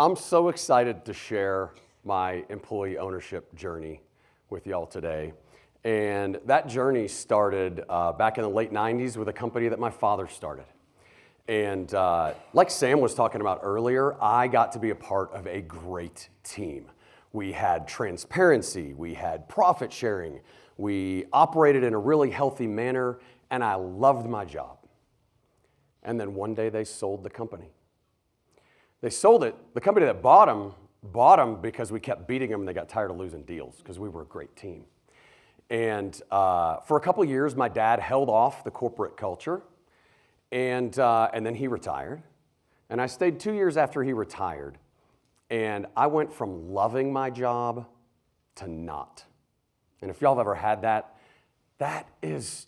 I'm so excited to share my employee ownership journey with y'all today. And that journey started back in the late 90s with a company that my father started. And like Sam was talking about earlier, I got to be a part of a great team. We had transparency, we had profit sharing, we operated in a really healthy manner, and I loved my job. And then one day they sold the company. They sold it. The company that bought them because we kept beating them and they got tired of losing deals because we were a great team. And for a couple of years, my dad held off the corporate culture, and then he retired. And I stayed 2 years after he retired, and I went from loving my job to not. And if y'all have ever had that, that's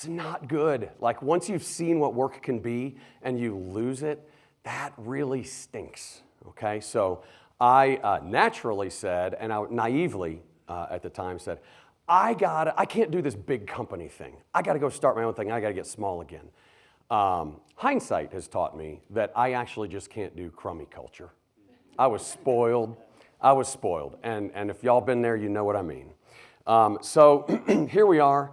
not good. Like once you've seen what work can be and you lose it, that really stinks, okay? So I naturally said, and I naively at the time said, I can't do this big company thing. I gotta go start my own thing. I gotta get small again. Hindsight has taught me that I actually just can't do crummy culture. I was spoiled. And if y'all been there, you know what I mean. So here we are.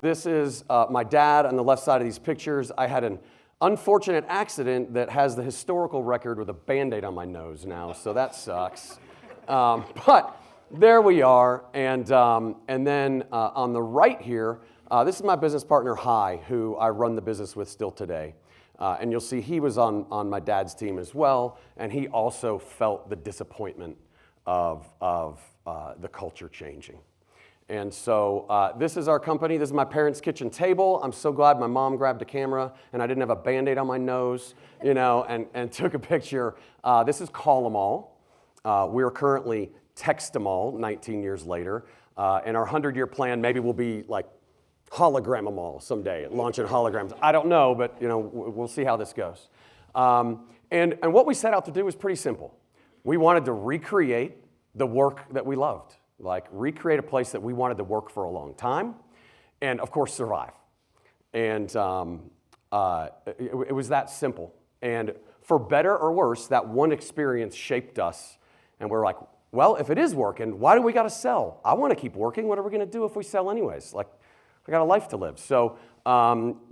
This is my dad on the left side of these pictures. I had an unfortunate accident that has the historical record with a Band-Aid on my nose now, so that sucks. But there we are, and then on the right here, this is my business partner, Hai, who I run the business with still today. And you'll see he was on my dad's team as well, and he also felt the disappointment of the culture changing. And so this is our company. This is my parents' kitchen table. I'm so glad my mom grabbed a camera and I didn't have a Band-Aid on my nose, and took a picture. This is Call 'em All. We're currently Text 'em All 19 years later. And our 100-year plan maybe will be like Hologram 'em All someday, launching holograms. I don't know, but we'll see how this goes. And what we set out to do was pretty simple. We wanted to recreate the work that we loved. Like recreate a place that we wanted to work for a long time, and of course survive. And it was that simple. And for better or worse, that one experience shaped us. And we're like, well, if it is working, why do we got to sell? I want to keep working. What are we going to do if we sell anyways? Like, I got a life to live. So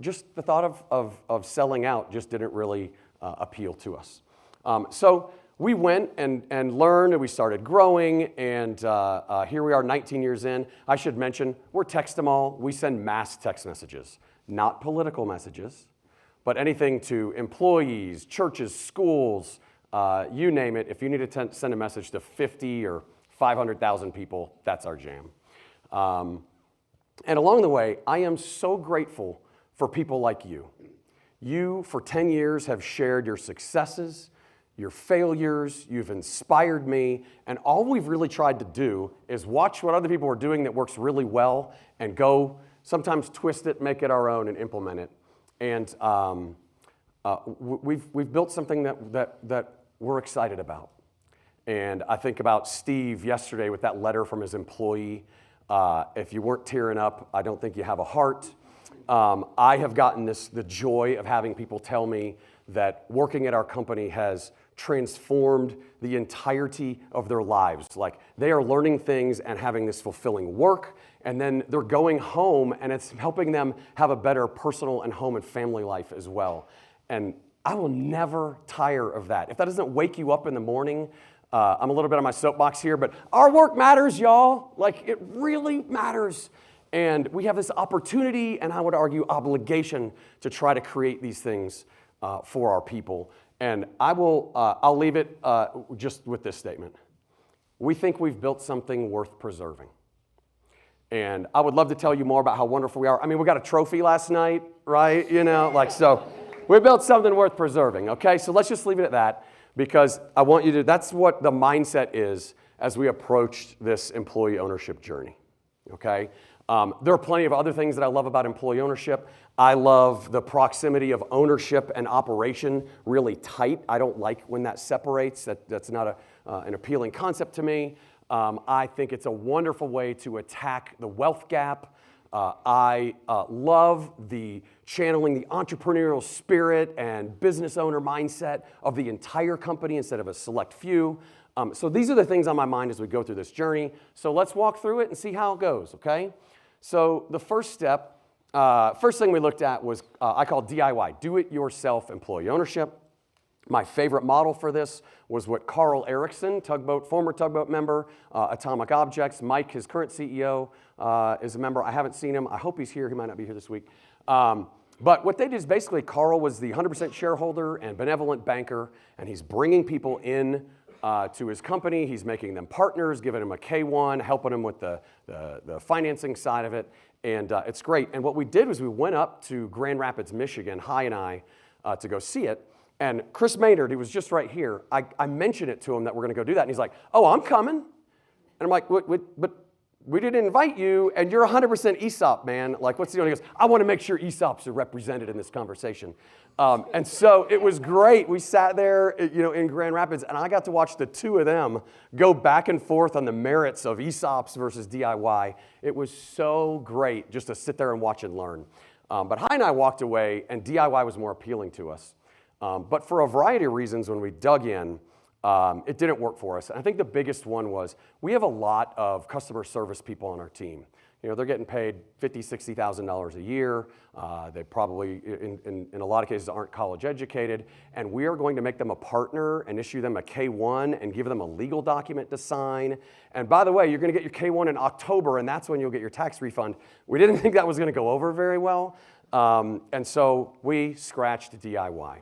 just the thought of selling out just didn't really appeal to us. So we went and learned, and we started growing, and here we are 19 years in. I should mention, we're Text 'em All. We send mass text messages, not political messages, but anything to employees, churches, schools, you name it. If you need to send a message to 50 or 500,000 people, that's our jam. And along the way, I am so grateful for people like you. You, for 10 years, have shared your successes, your failures, you've inspired me, and all we've really tried to do is watch what other people are doing that works really well and go sometimes twist it, make it our own, and implement it. And we've built something that we're excited about. And I think about Steve yesterday with that letter from his employee. If you weren't tearing up, I don't think you have a heart. I have gotten the joy of having people tell me that working at our company has transformed the entirety of their lives. Like they are learning things and having this fulfilling work, and then they're going home and it's helping them have a better personal and home and family life as well. And I will never tire of that. If that doesn't wake you up in the morning, I'm a little bit on my soapbox here, but our work matters, y'all. Like it really matters. And we have this opportunity, and I would argue obligation, to try to create these things for our people. And I'll leave it just with this statement. We think we've built something worth preserving. And I would love to tell you more about how wonderful we are. I mean, we got a trophy last night, right? So we built something worth preserving, okay? So let's just leave it at that, because I want you to, that's what the mindset is as we approach this employee ownership journey, okay? There are plenty of other things that I love about employee ownership. I love the proximity of ownership and operation really tight. I don't like when that separates. That's not an appealing concept to me. I think it's a wonderful way to attack the wealth gap. I love the channeling the entrepreneurial spirit and business owner mindset of the entire company instead of a select few. So these are the things on my mind as we go through this journey. So let's walk through it and see how it goes, okay? So the first step, first thing we looked at was I call DIY, do-it-yourself employee ownership. My favorite model for this was what Carl Erickson, former Tugboat member, Atomic Objects. Mike, his current CEO, is a member. I haven't seen him. I hope he's here. He might not be here this week. But what they did is basically Carl was the 100% shareholder and benevolent banker, and he's bringing people in to his company. He's making them partners, giving them a K-1, helping them with the financing side of it, and it's great. And what we did was we went up to Grand Rapids, Michigan, Hy and I, to go see it. And Chris Maynard, he was just right here, I mentioned it to him that we're going to go do that, and he's like, oh, I'm coming. And I'm like, but we didn't invite you, and you're 100% ESOP, man. Like, what's the deal? He goes, I want to make sure ESOPs are represented in this conversation. And so it was great. We sat there, in Grand Rapids, and I got to watch the two of them go back and forth on the merits of ESOPs versus DIY. It was so great just to sit there and watch and learn. But Hy and I walked away, and DIY was more appealing to us. But for a variety of reasons, when we dug in, it didn't work for us. And I think the biggest one was we have a lot of customer service people on our team. They're getting paid $50,000, $60,000 a year. They probably, in a lot of cases, aren't college educated. And we are going to make them a partner and issue them a K-1 and give them a legal document to sign. And by the way, you're going to get your K-1 in October, and that's when you'll get your tax refund. We didn't think that was going to go over very well. And so we scratched DIY.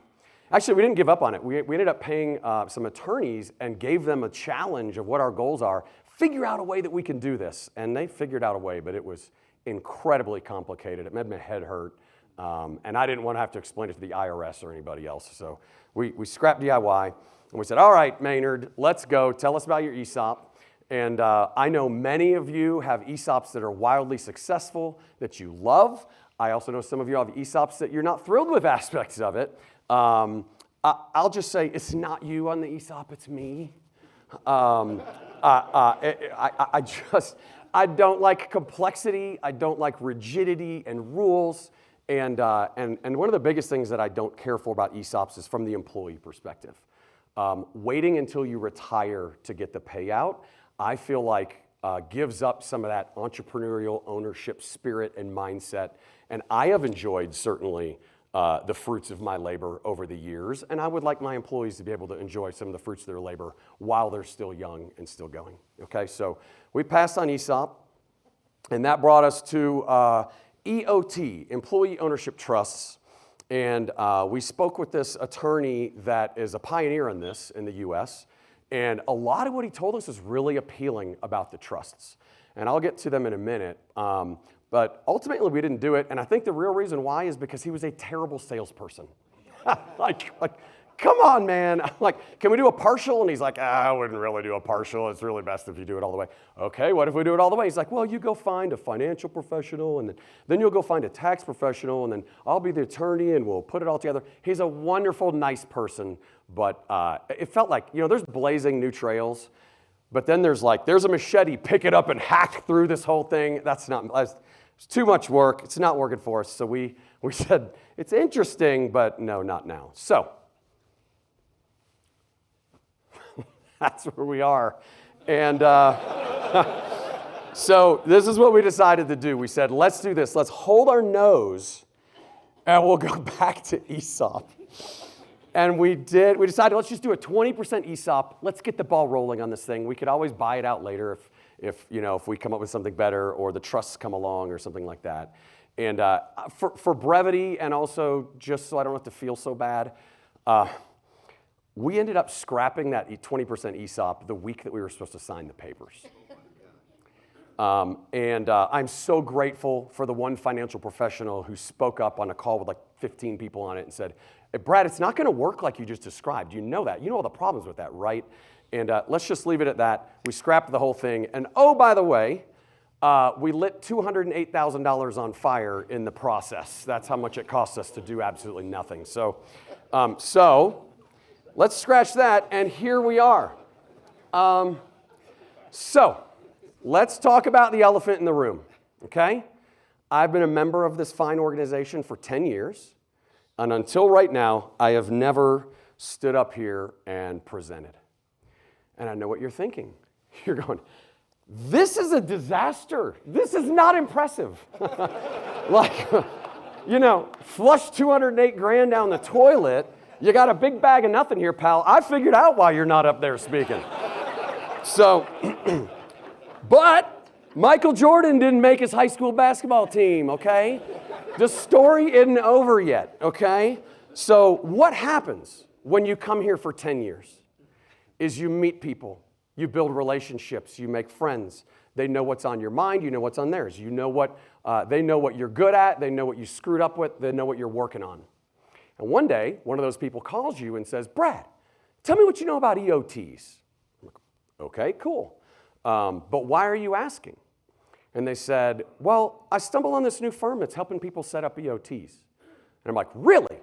Actually, we didn't give up on it. We ended up paying some attorneys and gave them a challenge of what our goals are. Figure out a way that we can do this. And they figured out a way, but it was incredibly complicated. It made my head hurt. And I didn't want to have to explain it to the IRS or anybody else. So we scrapped DIY, and we said, all right, Maynard, let's go. Tell us about your ESOP. And I know many of you have ESOPs that are wildly successful, that you love. I also know some of you have ESOPs that you're not thrilled with aspects of it. I'll just say it's not you on the ESOP, it's me. I don't like complexity. I don't like rigidity and rules. And one of the biggest things that I don't care for about ESOPs is from the employee perspective. Waiting until you retire to get the payout, I feel like gives up some of that entrepreneurial ownership spirit and mindset. And I have enjoyed, certainly, the fruits of my labor over the years, and I would like my employees to be able to enjoy some of the fruits of their labor while they're still young and still going. Okay, so we passed on ESOP, and that brought us to EOT, Employee Ownership Trusts, and we spoke with this attorney that is a pioneer in this in the U.S., and a lot of what he told us was really appealing about the trusts, and I'll get to them in a minute. But ultimately, we didn't do it, and I think the real reason why is because he was a terrible salesperson. like, come on, man. I'm like, can we do a partial? And he's like, I wouldn't really do a partial. It's really best if you do it all the way. Okay, what if we do it all the way? He's like, well, you go find a financial professional, and then you'll go find a tax professional, and then I'll be the attorney, and we'll put it all together. He's a wonderful, nice person, but it felt like, there's blazing new trails, but then there's a machete, pick it up and hack through this whole thing. It's too much work. It's not working for us. So we said, it's interesting, but no, not now. So that's where we are. And so this is what we decided to do. We said, let's do this. Let's hold our nose, and we'll go back to ESOP. And we decided, let's just do a 20% ESOP. Let's get the ball rolling on this thing. We could always buy it out later if we come up with something better or the trusts come along or something like that. And for brevity and also just so I don't have to feel so bad, we ended up scrapping that 20% ESOP the week that we were supposed to sign the papers. I'm so grateful for the one financial professional who spoke up on a call with like 15 people on it and said, hey, Brad, it's not going to work like you just described. You know that. You know all the problems with that, right? And let's just leave it at that. We scrapped the whole thing. And oh, by the way, we lit $208,000 on fire in the process. That's how much it cost us to do absolutely nothing. So let's scratch that, and here we are. So let's talk about the elephant in the room, okay? I've been a member of this fine organization for 10 years, and until right now, I have never stood up here and presented. And I know what you're thinking. You're going, this is a disaster. This is not impressive. Like, you know, flush 208 grand down the toilet. You got a big bag of nothing here, pal. I figured out why you're not up there speaking. So, but Michael Jordan didn't make his high school basketball team, okay? The story isn't over yet, okay? So what happens when you come here for 10 years is you meet people, you build relationships, you make friends. They know what's on your mind, you know what's on theirs. You know what, they know what you're good at, they know what you screwed up with, they know what you're working on. And one day, one of those people calls you and says, Brad, tell me what you know about EOTs. I'm like, okay, cool. But why are you asking? And they said, well, I stumbled on this new firm that's helping people set up EOTs. And I'm like, really?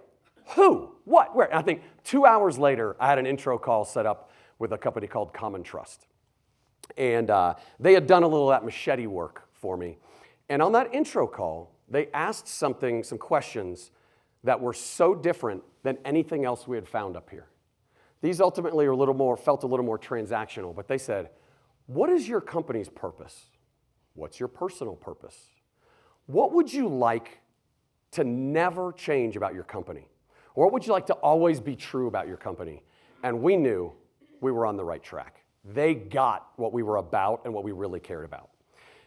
Who? What? Where? And I think 2 hours later, I had an intro call set up with a company called Common Trust. And they had done a little of that machete work for me. And on that intro call, they asked some questions that were so different than anything else we had found up here. These ultimately are felt a little more transactional, but they said, what is your company's purpose? What's your personal purpose? What would you like to never change about your company? Or what would you like to always be true about your company? And we knew we were on the right track. They got what we were about and what we really cared about.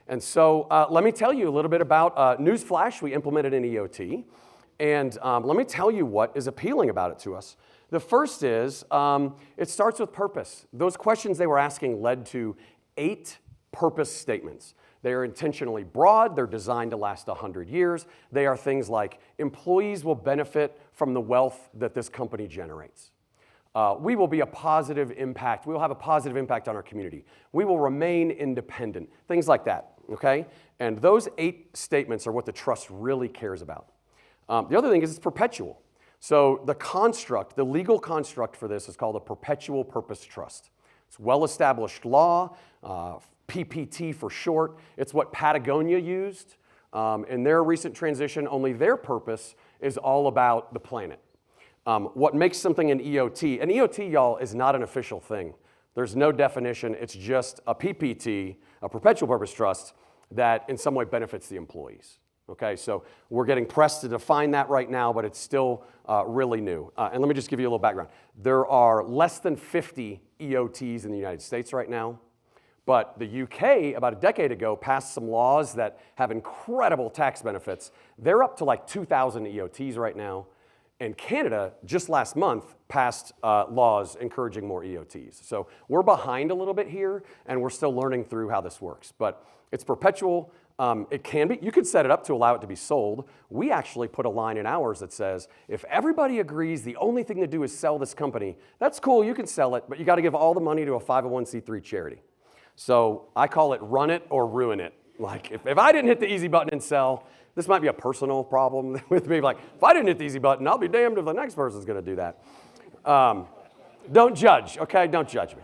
And so let me tell you a little bit about Newsflash. We implemented an EOT. And let me tell you what is appealing about it to us. The first is it starts with purpose. Those questions they were asking led to 8 purpose statements. They are intentionally broad. They're designed to last 100 years. They are things like, employees will benefit from the wealth that this company generates. We will be a positive impact. We will have a positive impact on our community. We will remain independent. Things like that, okay? And those 8 statements are what the trust really cares about. The other thing is it's perpetual. So the legal construct for this is called a perpetual purpose trust. It's well-established law, PPT for short. It's what Patagonia used in their recent transition, only their purpose is all about the planet. What makes something an EOT, y'all, is not an official thing. There's no definition. It's just a PPT, a perpetual purpose trust, that in some way benefits the employees. Okay, so we're getting pressed to define that right now, but it's still really new. And let me just give you a little background. There are less than 50 EOTs in the United States right now, but the UK, about a decade ago, passed some laws that have incredible tax benefits. They're up to like 2,000 EOTs right now. And Canada, just last month, passed laws encouraging more EOTs. So we're behind a little bit here, and we're still learning through how this works. But it's perpetual. It can be. You could set it up to allow it to be sold. We actually put a line in ours that says, if everybody agrees the only thing to do is sell this company, that's cool, you can sell it, but you got to give all the money to a 501c3 charity. So I call it run it or ruin it. Like, if I didn't hit the easy button and sell, this might be a personal problem with me. Like, if I didn't hit the easy button, I'll be damned if the next person's going to do that. Don't judge, okay? Don't judge me.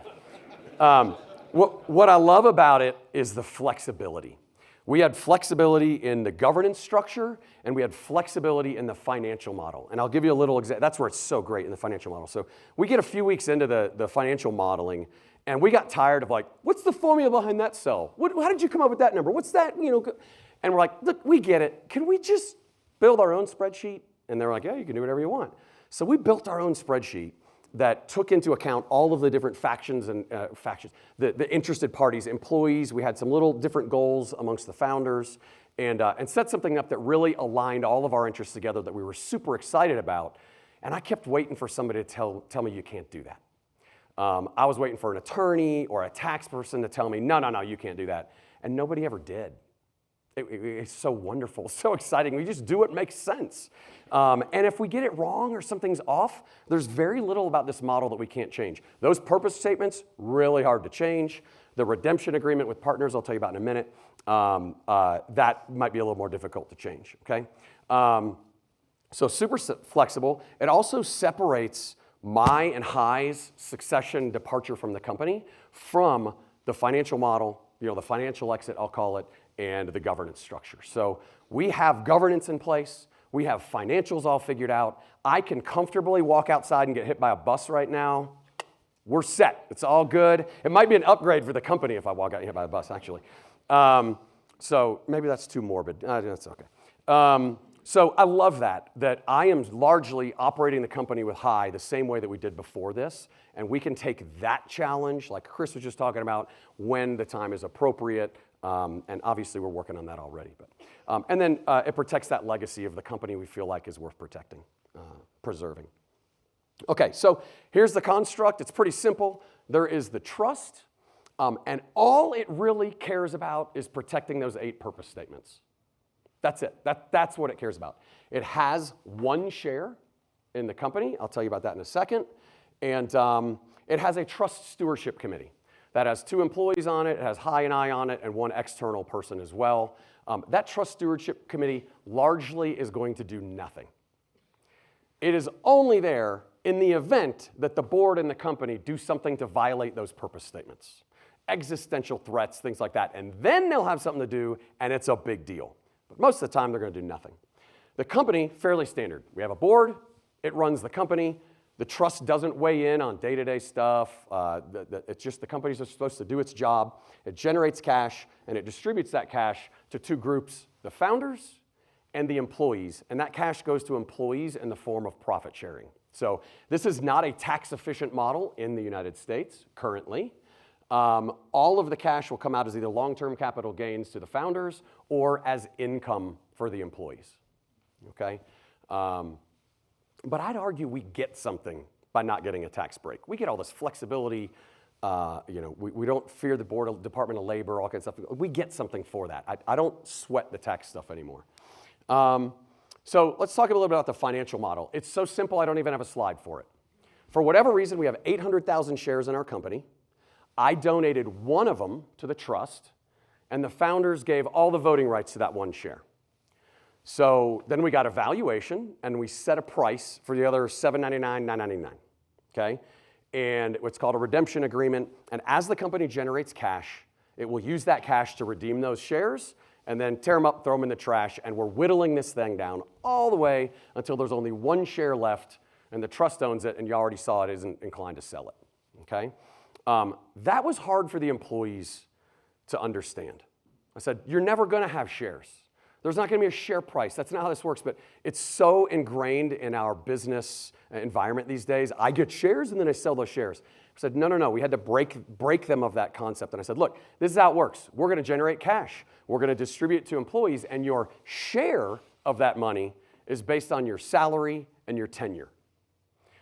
What I love about it is the flexibility. We had flexibility in the governance structure, and we had flexibility in the financial model. And I'll give you a little example. That's where it's so great in the financial model. So we get a few weeks into the financial modeling, and we got tired of like, what's the formula behind that cell? How did you come up with that number? What's that, And we're like, look, we get it. Can we just build our own spreadsheet? And they're like, yeah, you can do whatever you want. So we built our own spreadsheet that took into account all of the different factions and the interested parties, employees. We had some little different goals amongst the founders and set something up that really aligned all of our interests together that we were super excited about. And I kept waiting for somebody to tell me you can't do that. I was waiting for an attorney or a tax person to tell me, no, you can't do that. And nobody ever did. It's so wonderful, so exciting. We just do what makes sense. And if we get it wrong or something's off, there's very little about this model that we can't change. Those purpose statements, really hard to change. The redemption agreement with partners, I'll tell you about in a minute, that might be a little more difficult to change, okay? So super flexible. It also separates my and High's succession departure from the company from the financial model, the financial exit, I'll call it, and the governance structure. So we have governance in place. We have financials all figured out. I can comfortably walk outside and get hit by a bus right now. We're set. It's all good. It might be an upgrade for the company if I walk out and hit by a bus, actually. So maybe that's too morbid. That's okay. So I love that I am largely operating the company with high the same way that we did before this, and we can take that challenge, like Chris was just talking about, when the time is appropriate, and obviously we're working on that already. But and then it protects that legacy of the company we feel like is worth protecting, preserving. Okay, so here's the construct. It's pretty simple. There is the trust, and all it really cares about is protecting those 8 purpose statements. That's it. That's what it cares about. It has 1 share in the company. I'll tell you about that in a second. And it has a trust stewardship committee that has 2 employees on it. It has Hi and I on it and 1 external person as well. That trust stewardship committee largely is going to do nothing. It is only there in the event that the board and the company do something to violate those purpose statements. Existential threats, things like that. And then they'll have something to do, and it's a big deal. But most of the time, they're going to do nothing. The company, fairly standard. We have a board. It runs the company. The trust doesn't weigh in on day-to-day stuff. It's just the company's supposed to do its job. It generates cash, and it distributes that cash to 2 groups, the founders and the employees. And that cash goes to employees in the form of profit sharing. So this is not a tax-efficient model in the United States currently. All of the cash will come out as either long-term capital gains to the founders or as income for the employees, okay? But I'd argue we get something by not getting a tax break. We get all this flexibility. We don't fear the Department of Labor, all kinds of stuff. We get something for that. I don't sweat the tax stuff anymore. So let's talk a little bit about the financial model. It's so simple, I don't even have a slide for it. For whatever reason, we have 800,000 shares in our company. I donated 1 of them to the trust, and the founders gave all the voting rights to that 1 share. So then we got a valuation, and we set a price for the other $7.99, $9.99, okay? And what's called a redemption agreement. And as the company generates cash, it will use that cash to redeem those shares, and then tear them up, throw them in the trash, and we're whittling this thing down all the way until there's only 1 share left, and the trust owns it, and you already saw it isn't inclined to sell it, okay? That was hard for the employees to understand. I said, you're never going to have shares. There's not going to be a share price. That's not how this works, but it's so ingrained in our business environment these days. I get shares and then I sell those shares. I said, no. We had to break them of that concept. And I said, look, this is how it works. We're going to generate cash. We're going to distribute it to employees, and your share of that money is based on your salary and your tenure.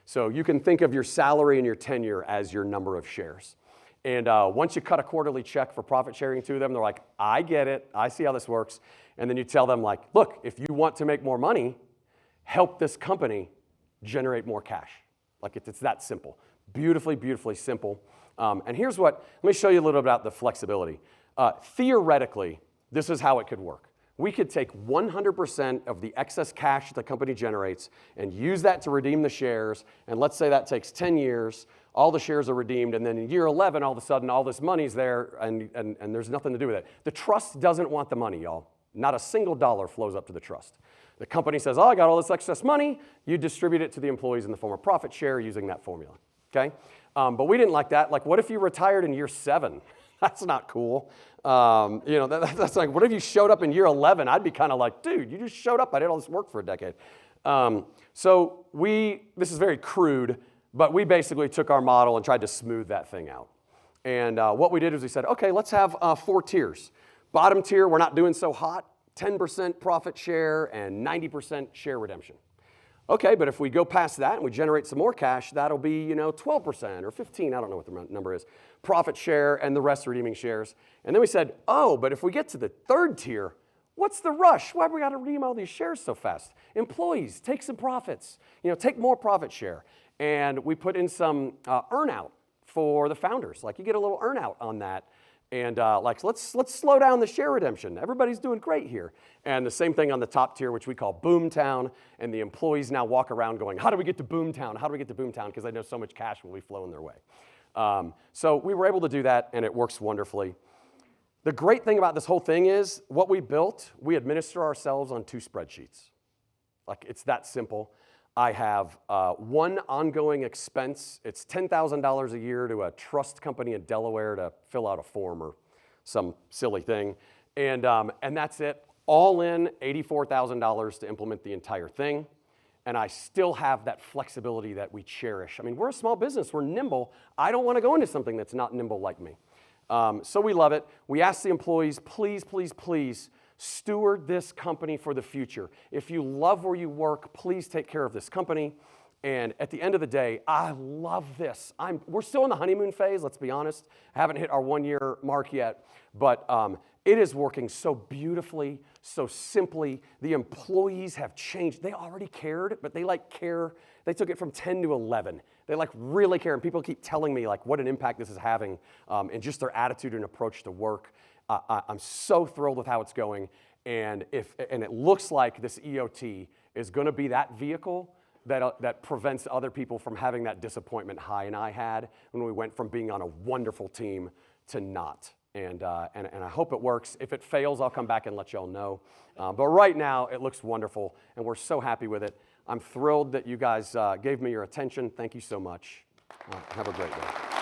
So you can think of your salary and your tenure as your number of shares. And once you cut a quarterly check for profit sharing to them, they're like, I get it. I see how this works. And then you tell them, like, look, if you want to make more money, help this company generate more cash. Like, it's that simple. Beautifully, beautifully simple. And here's let me show you a little bit about the flexibility. Theoretically, this is how it could work. We could take 100% of the excess cash that the company generates and use that to redeem the shares. And let's say that takes 10 years. All the shares are redeemed. And then in year 11, all of a sudden, all this money's there, and there's nothing to do with it. The trust doesn't want the money, y'all. Not a single dollar flows up to the trust. The company says, I got all this excess money. You distribute it to the employees in the form of profit share using that formula, okay? But we didn't like that. Like, what if you retired in year 7? That's not cool. That's like, what if you showed up in year 11? I'd be kind of like, dude, you just showed up. I did all this work for a decade. So this is very crude, but we basically took our model and tried to smooth that thing out. And what we did is we said, okay, let's have 4 tiers. Bottom tier, we're not doing so hot, 10% profit share and 90% share redemption. Okay, but if we go past that and we generate some more cash, that'll be 12% or 15, I don't know what the number is, profit share and the rest redeeming shares. And then we said, but if we get to the 3rd tier, what's the rush? Why have we got to redeem all these shares so fast? Employees, take some profits, take more profit share. And we put in some earn-out for the founders. Like, you get a little earn-out on that. And let's slow down the share redemption. Everybody's doing great here. And the same thing on the top tier, which we call Boomtown. And the employees now walk around going, how do we get to Boomtown? How do we get to Boomtown? Because they know so much cash will be flowing their way. So we were able to do that, and it works wonderfully. The great thing about this whole thing is what we built, we administer ourselves on 2 spreadsheets. Like, it's that simple. I have one ongoing expense. It's $10,000 a year to a trust company in Delaware to fill out a form or some silly thing. And that's it. All in, $84,000 to implement the entire thing. And I still have that flexibility that we cherish. I mean, we're a small business. We're nimble. I don't want to go into something that's not nimble like me. So we love it. We ask the employees, please, please, please, steward this company for the future. If you love where you work, please take care of this company. And at the end of the day, I love this. We're still in the honeymoon phase, let's be honest. Haven't hit our 1-year mark yet, but it is working so beautifully, so simply. The employees have changed. They already cared, but they care. They took it from 10 to 11. They really care, and people keep telling me what an impact this is having and just their attitude and approach to work. I'm so thrilled with how it's going, and it looks like this EOT is going to be that vehicle that prevents other people from having that disappointment high and I had when we went from being on a wonderful team to not. And I hope it works. If it fails, I'll come back and let y'all know. But right now, it looks wonderful, and we're so happy with it. I'm thrilled that you guys gave me your attention. Thank you so much. Have a great day.